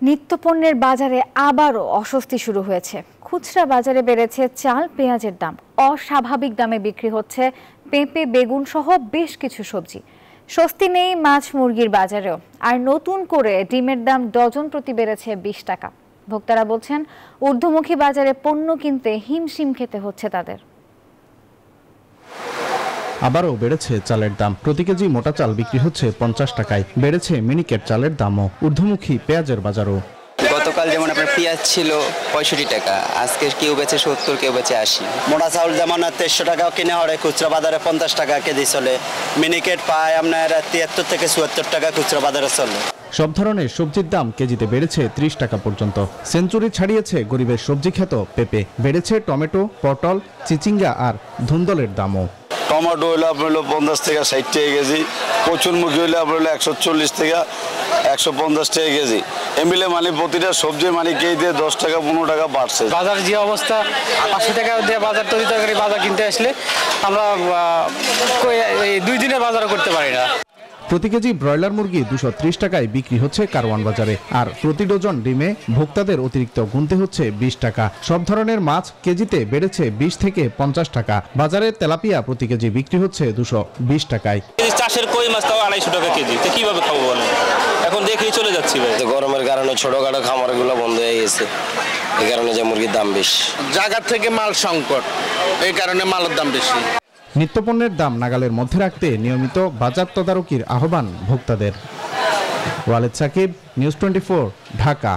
নিত্যপণ্যের বাজারে আবারও অস্বস্তি শুরু হয়েছে। খুচরা বাজারে বেড়েছে চাল, পেঁয়াজের দাম। অস্বাভাবিক দামে বিক্রি হচ্ছে পেঁপে, বেগুন সহ বেশ কিছু সবজি। স্বস্তি নেই মাছ, মুরগির বাজারেও। আর নতুন করে ডিমের দাম ডজন প্রতি বেড়েছে 20 টাকা। ভোক্তারা বলছেন, ঊর্ধ্বমুখী বাজারে পণ্য কিনতে হিমশিম খেতে হচ্ছে তাদের। আবারও বেড়েছে চালের দাম। প্রতি কেজি মোটা চাল বিক্রি হচ্ছে 50 টাকায়। বেড়েছে মিনিকেট চালের দামও। ঊর্ধ্বমুখী পেঁয়াজের বাজারও। গতকাল যেমন আপনার পেঁয়াজ ছিল 65 টাকা, আজকে কেউ বেচে 70, কেউ বেচে 80। মোটা চাউল যেমন 1300 টাকাও কিনে হরে, খুচরা বাজারে 50 টাকা কেজি চলে। মিনিকেট পায় আপনার 73 থেকে 74 টাকা খুচরা বাজারে চলে। সব ধরনের সবজির দাম কেজিতে বেড়েছে 30 টাকা পর্যন্ত। সেঞ্চুরি ছাড়িয়েছে গরিবের সবজি খ্যাত পেঁপে। বেড়েছে টমেটো, পটল, চিচিঙ্গা আর ধুন্দলের দামও। টমেটো হইলে আপনার 50 থেকে 60 টাকা কেজি, কচুরমুখী হইলে আপনার 140 থেকে 150 টাকা কেজি। এমিলে মানে প্রতিটা সবজি মানে কেজিতে 10 টাকা 15 টাকা বাড়ছে। বাজার যে অবস্থা, 80 টাকা দিয়ে বাজার তরি তরকারি বাজার কিনতে আসলে আমরা 2 দিনের বাজারও করতে পারি না। প্রতি কেজি ব্রয়লার মুরগি 230 টাকায় বিক্রি হচ্ছে কারওয়ান বাজারে। আর প্রতি ডজন ডিমে ভোক্তাদের অতিরিক্ত গুনতে হচ্ছে 20 টাকা। সব ধরনের মাছ কেজিতে বেড়েছে 20 থেকে 50 টাকা। বাজারে তেলাপিয়া প্রতি কেজি বিক্রি হচ্ছে 220 টাকায়। চাষের কই মাছ তাও 250 টাকা কেজি। তো কিভাবে খাবো বলেন? এখন দেখেই চলে যাচ্ছি ভাই। গরমের কারণে ছোটখাটো খামারগুলো বন্ধ হয়ে গেছে, এই কারণে যে মুরগির দাম বেশি। জায়গা থেকে মাল সংকট, এই কারণে মালের দাম বেশি। নিত্যপণ্যের দাম নাগালের মধ্যে রাখতে নিয়মিত বাজার তদারকির আহ্বান ভোক্তাদের। ওয়ালেদ সাকিব, নিউজ 24, ঢাকা।